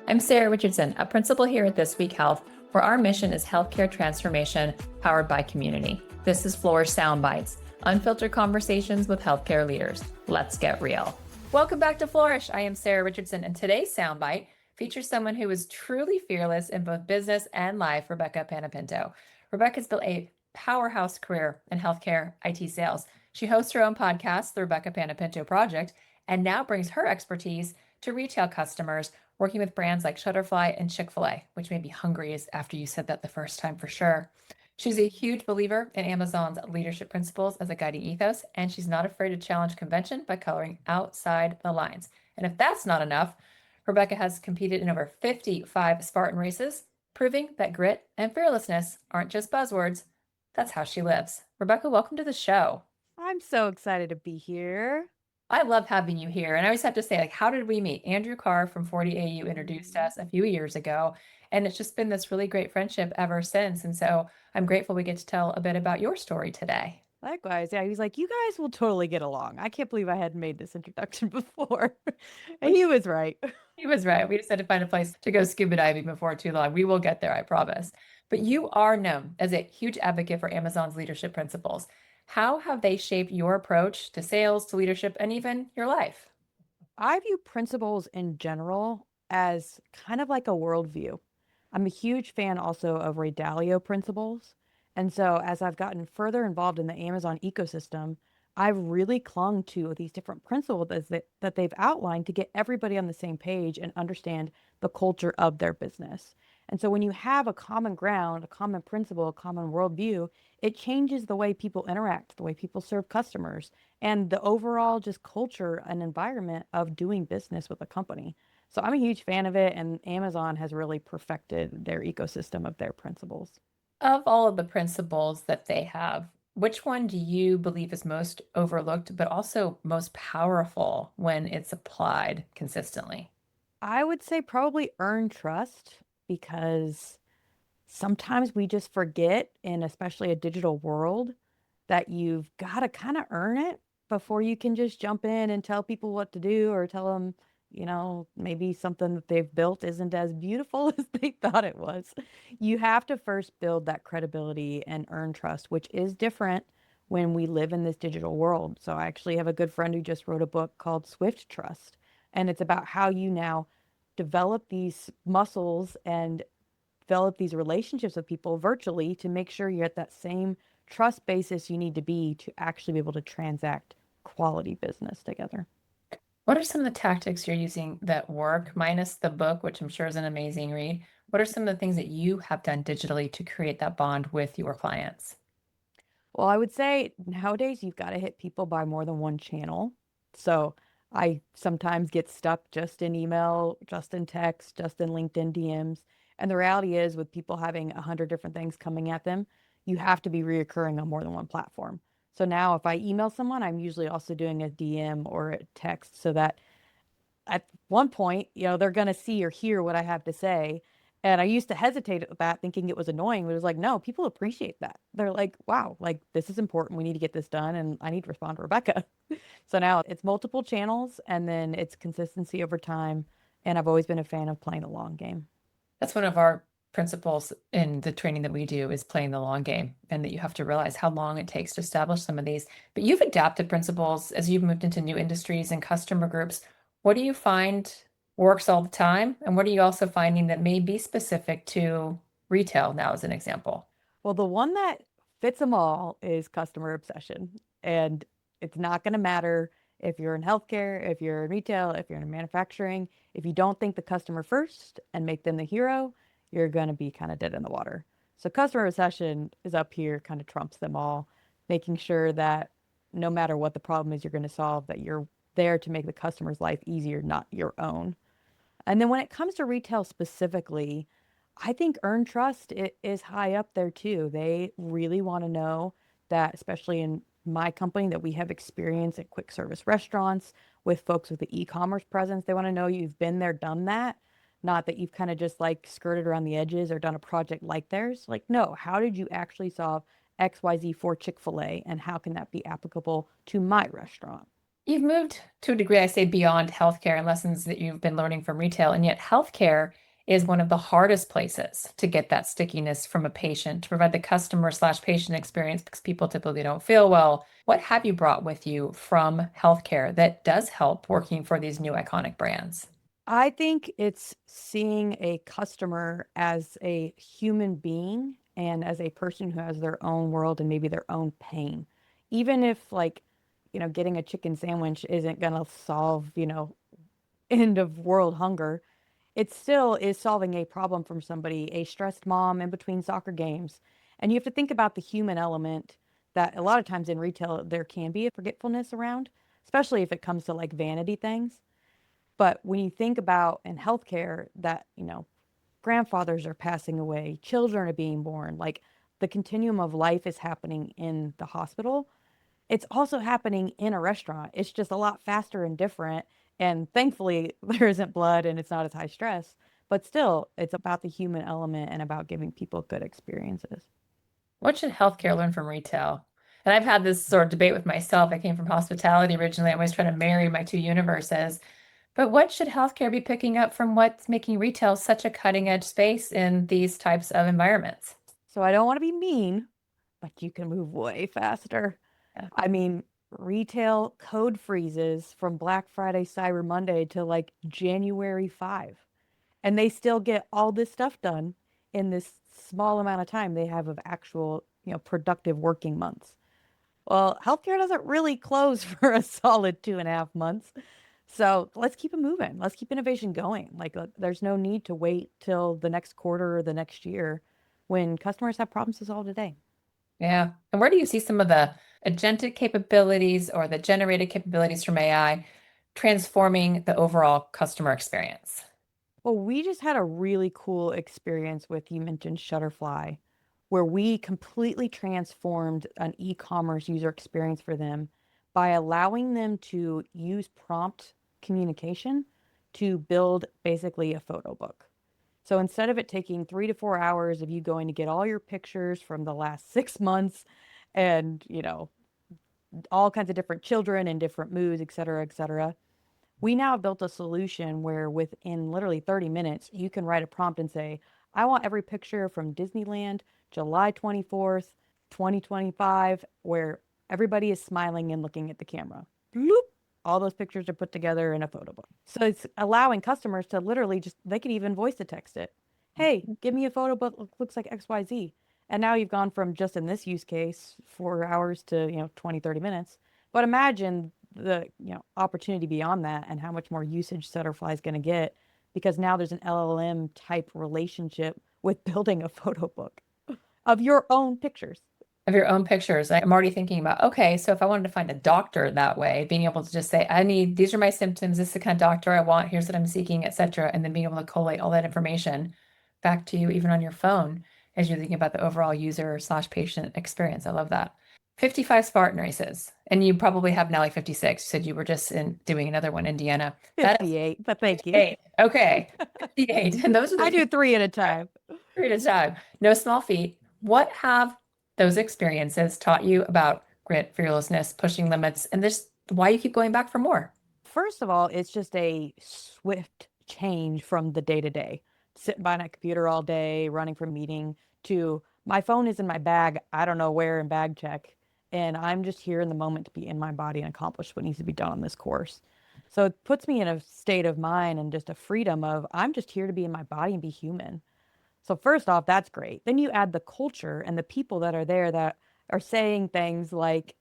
I'm Sarah Richardson, a principal here at This Week Health, where our mission is healthcare transformation powered by community. This is Flourish Sound Bytes, unfiltered conversations with healthcare leaders. Let's get real. Welcome back to Flourish. I am Sarah Richardson, and today's soundbite features someone who is truly fearless in both business and life, Rebekah Panepinto. Rebekah's built a powerhouse career in healthcare IT sales. She hosts her own podcast, the Rebekah Panepinto Project, and now brings her expertise to retail customers, working with brands like Shutterfly and Chick-fil-A, which made me hungry as after you said that the first time for sure. She's a huge believer in Amazon's leadership principles as a guiding ethos, and she's not afraid to challenge convention by coloring outside the lines. And if that's not enough, Rebekah has competed in over 55 Spartan races, proving that grit and fearlessness aren't just buzzwords. That's how she lives. Rebekah, welcome to the show. I'm so excited to be here. I love having you here. And I always have to say, like, how did we meet? Andrew Carr from 40AU introduced Mhm. us a few years ago, and it's just been this really great friendship ever since. And so I'm grateful we get to tell a bit about your story today. Likewise, yeah, he's like, you guys will totally get along. I can't believe I hadn't made this introduction before. And Which he was right. he was right. We just had to find a place to go scuba diving before too long. We will get there, I promise. But you are known as a huge advocate for Amazon's leadership principles. How have they shaped your approach to sales, to leadership, and even your life? I view principles in general as kind of like a worldview. I'm a huge fan also of Ray Dalio principles. And so as I've gotten further involved in the Amazon ecosystem, I've really clung to these different principles that they've outlined to get everybody on the same page and understand the culture of their business. And so when you have a common ground, a common principle, a common worldview, it changes the way people interact, the way people serve customers, and the overall just culture and environment of doing business with a company. So I'm a huge fan of it, and Amazon has really perfected their ecosystem of their principles. Of all of the principles that they have, which one do you believe is most overlooked, but also most powerful when it's applied consistently? I would say probably earn trust because sometimes we just forget, in especially a digital world, that you've got to kind of earn it before you can just jump in and tell people what to do or tell them, maybe something that they've built isn't as beautiful as they thought it was. You have to first build that credibility and earn trust, which is different when we live in this digital world. So I actually have a good friend who just wrote a book called Swift Trust, and it's about how you now develop these muscles and develop these relationships with people virtually to make sure you're at that same trust basis you need to be to actually be able to transact quality business together. What are some of the tactics you're using that work, minus the book, which I'm sure is an amazing read? What are some of the things that you have done digitally to create that bond with your clients? Well, I would say nowadays you've got to hit people by more than one channel. So I sometimes get stuck just in email, just in text, just in LinkedIn DMs. And the reality is, with people having 100 different things coming at them, you have to be reoccurring on more than one platform. So now if I email someone, I'm usually also doing a DM or a text so that at one point, they're going to see or hear what I have to say. And I used to hesitate at that, thinking it was annoying, but it was like, no, people appreciate that. They're like, wow, like this is important. We need to get this done. And I need to respond to Rebekah. So now it's multiple channels and then it's consistency over time. And I've always been a fan of playing the long game. That's one of our principles in the training that we do is playing the long game, and that you have to realize how long it takes to establish some of these. But you've adapted principles as you've moved into new industries and customer groups. What do you find works all the time? And what are you also finding that may be specific to retail now, as an example? Well, the one that fits them all is customer obsession. And it's not going to matter if you're in healthcare, if you're in retail, if you're in manufacturing. If you don't think the customer first and make them the hero, you're going to be kind of dead in the water. So customer obsession is up here, kind of trumps them all, making sure that no matter what the problem is you're going to solve, that you're there to make the customer's life easier, not your own. And then when it comes to retail specifically, I think earn trust is high up there too. They really want to know that, especially in my company, that we have experience at quick service restaurants with folks with the e-commerce presence. They want to know you've been there, done that, not that you've kind of just like skirted around the edges or done a project like theirs. Like, no, how did you actually solve XYZ for Chick-fil-A and how can that be applicable to my restaurant? You've moved to a degree, I say, beyond healthcare and lessons that you've been learning from retail, and yet healthcare is one of the hardest places to get that stickiness from a patient, to provide the customer/patient experience because people typically don't feel well. What have you brought with you from healthcare that does help working for these new iconic brands? I think it's seeing a customer as a human being and as a person who has their own world and maybe their own pain. Even if, like, getting a chicken sandwich isn't going to solve, end of world hunger, it still is solving a problem from somebody, a stressed mom in between soccer games. And you have to think about the human element that a lot of times in retail there can be a forgetfulness around, especially if it comes to like vanity things. But when you think about in healthcare that, grandfathers are passing away, children are being born, like the continuum of life is happening in the hospital. It's also happening in a restaurant. It's just a lot faster and different. And thankfully, there isn't blood and it's not as high stress. But still, it's about the human element and about giving people good experiences. What should healthcare learn from retail? And I've had this sort of debate with myself. I came from hospitality originally. I'm always trying to marry my two universes. But what should healthcare be picking up from what's making retail such a cutting edge space in these types of environments? So I don't want to be mean, but you can move way faster. Yeah. I mean, retail code freezes from Black Friday, Cyber Monday to like January 5. And they still get all this stuff done in this small amount of time they have of actual, productive working months. Well, healthcare doesn't really close for a solid 2.5 months. So let's keep it moving. Let's keep innovation going. Like, there's no need to wait till the next quarter or the next year when customers have problems to solve today. Yeah. And where do you see some of the agentic capabilities or the generated capabilities from AI transforming the overall customer experience? Well, we just had a really cool experience with, you mentioned Shutterfly, where we completely transformed an e-commerce user experience for them by allowing them to use prompt communication to build basically a photo book. So instead of it taking 3 to 4 hours of you going to get all your pictures from the last 6 months and, all kinds of different children and different moods, et cetera, we now have built a solution where within literally 30 minutes, you can write a prompt and say, I want every picture from Disneyland, July 24th, 2025, where everybody is smiling and looking at the camera. Bloop. All those pictures are put together in a photo book. So it's allowing customers to literally just, they could even voice to text it. Hey, give me a photo book that looks like XYZ. And now you've gone from just in this use case 4 hours to, 20, 30 minutes. But imagine the opportunity beyond that and how much more usage Shutterfly is going to get because now there's an LLM type relationship with building a photo book of your own pictures. Of your own pictures. I'm already thinking about, okay, so if I wanted to find a doctor that way, being able to just say, I need, these are my symptoms, this is the kind of doctor I want, here's what I'm seeking, etc. And then being able to collate all that information back to you, even on your phone, as you're thinking about the overall user/patient experience. I love that. 55 Spartan races, and you probably have now like 56. You said you were just doing another one, Indiana. That is 58, but thank you. 8. Okay. 58. And those are I the do 3 at a time. period of time. No small feat. What have those experiences taught you about grit, fearlessness, pushing limits, and this why you keep going back for more? First of all, it's just a swift change from the day to day. Sitting behind a computer all day, running from meeting, to my phone is in my bag. I don't know where in bag check. And I'm just here in the moment to be in my body and accomplish what needs to be done on this course. So it puts me in a state of mind and just a freedom of I'm just here to be in my body and be human. So first off, that's great. Then you add the culture and the people that are there that are saying things like,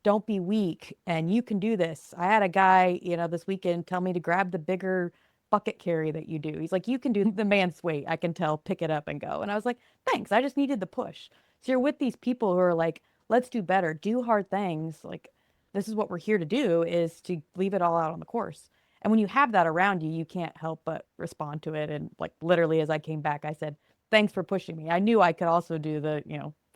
don't be weak and you can do this. I had a guy, this weekend tell me to grab the bigger bucket carry that you do. He's like, you can do the man's weight. I can tell, pick it up and go. And I was like, thanks. I just needed the push. So you're with these people who are like, let's do better, do hard things. Like, this is what we're here to do is to leave it all out on the course. And when you have that around you, you can't help but respond to it. And like literally as I came back, I said, thanks for pushing me. I knew I could also do the,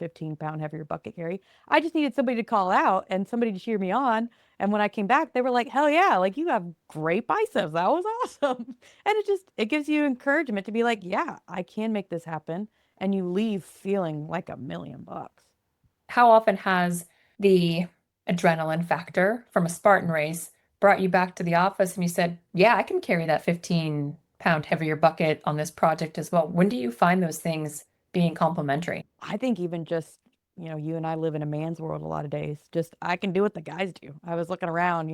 15-pound heavier bucket carry. I just needed somebody to call out and somebody to cheer me on. And when I came back, they were like, hell yeah, like you have great biceps. That was awesome. And it gives you encouragement to be like, yeah, I can make this happen. And you leave feeling like $1 million. How often has the adrenaline factor from a Spartan race brought you back to the office and you said, yeah, I can carry that 15-pound heavier bucket on this project as well. When do you find those things being complementary? I think even just, you and I live in a man's world a lot of days. Just I can do what the guys do. I was looking around,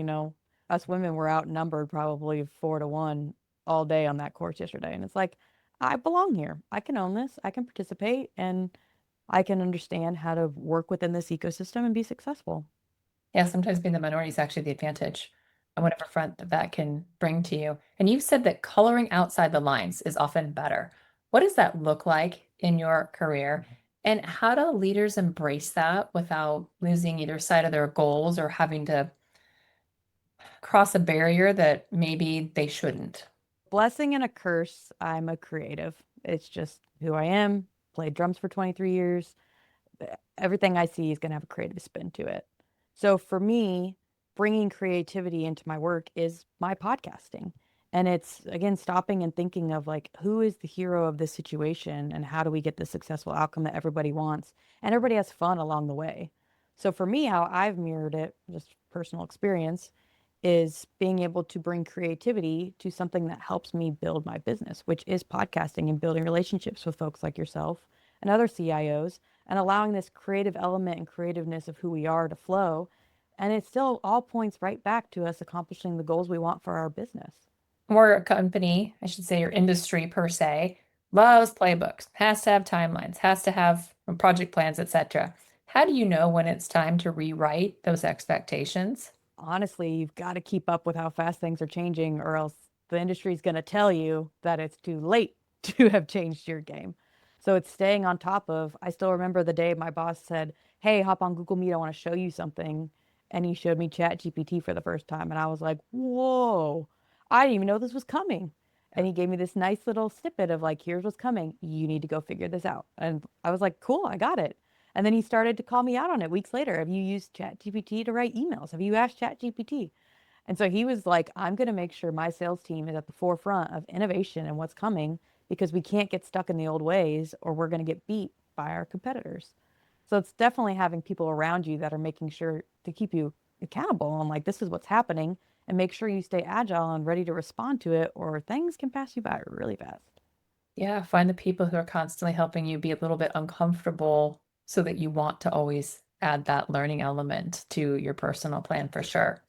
us women were outnumbered probably 4-1 all day on that course yesterday. And it's like, I belong here. I can own this. I can participate and I can understand how to work within this ecosystem and be successful. Yeah, sometimes being the minority is actually the advantage on whatever front that can bring to you. And you've said that coloring outside the lines is often better. What does that look like in your career? And how do leaders embrace that without losing either sight of their goals or having to cross a barrier that maybe they shouldn't? Blessing and a curse, I'm a creative. It's just who I am. Played drums for 23 years. Everything I see is going to have a creative spin to it. So for me, bringing creativity into my work is my podcasting. And it's, again, stopping and thinking of like, who is the hero of this situation and how do we get the successful outcome that everybody wants? And everybody has fun along the way. So for me, how I've mirrored it, just personal experience, is being able to bring creativity to something that helps me build my business, which is podcasting and building relationships with folks like yourself and other CIOs and allowing this creative element and creativeness of who we are to flow. And it still all points right back to us accomplishing the goals we want for our business. Your company, I should say your industry per se, loves playbooks, has to have timelines, has to have project plans, etc. How do you know when it's time to rewrite those expectations? Honestly, you've got to keep up with how fast things are changing, or else the industry is going to tell you that it's too late to have changed your game. So it's staying on top of. I still remember the day my boss said, "Hey, hop on Google Meet. I want to show you something." And he showed me Chat GPT for the first time. And I was like, whoa, I didn't even know this was coming. And he gave me this nice little snippet of like, here's what's coming. You need to go figure this out. And I was like, cool, I got it. And then he started to call me out on it weeks later. Have you used ChatGPT to write emails? Have you asked ChatGPT? And so he was like, I'm going to make sure my sales team is at the forefront of innovation and what's coming because we can't get stuck in the old ways or we're going to get beat by our competitors. So it's definitely having people around you that are making sure to keep you accountable on like, this is what's happening and make sure you stay agile and ready to respond to it or things can pass you by really fast. Yeah, find the people who are constantly helping you be a little bit uncomfortable so that you want to always add that learning element to your personal plan for sure.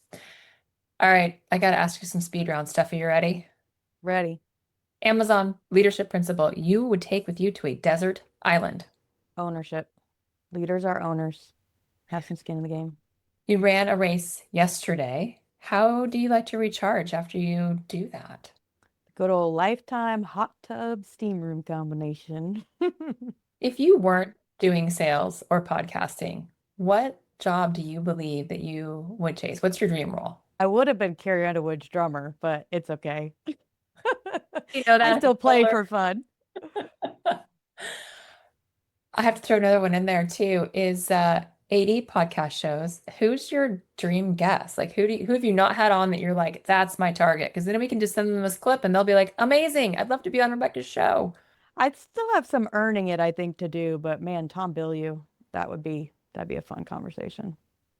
All right, I got to ask you some speed round stuff. Are you ready? Ready. Amazon leadership principle you would take with you to a desert island. Ownership. Leaders are owners. Have some skin in the game. You ran a race yesterday. How do you like to recharge after you do that? Good old lifetime hot tub steam room combination. If you weren't doing sales or podcasting, what job do you believe that you would chase? What's your dream role? I would have been Carrie Underwood's drummer, but it's okay. You know I that still play for fun. I have to throw another one in there too, is 80 podcast shows. Who's your dream guest? Like who have you not had on that you're like, that's my target? Because then we can just send them this clip and they'll be like, amazing. I'd love to be on Rebekah's show. I'd still have some earning it, I think, to do, but man, Tom Bilyeu, that'd be a fun conversation.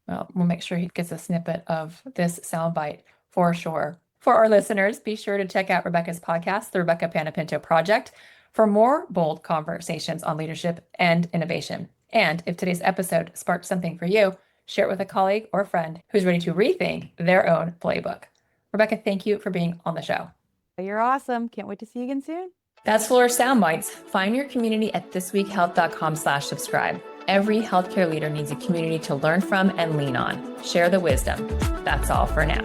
Well, we'll make sure he gets a snippet of this soundbite for sure. For our listeners, be sure to check out Rebekah's podcast, The Rebekah Panepinto Project, for more bold conversations on leadership and innovation. And if today's episode sparked something for you, share it with a colleague or friend who's ready to rethink their own playbook. Rebekah, thank you for being on the show. You're awesome. Can't wait to see you again soon. That's Flourish Soundbites. Find your community at thisweekhealth.com/subscribe. Every healthcare leader needs a community to learn from and lean on. Share the wisdom. That's all for now.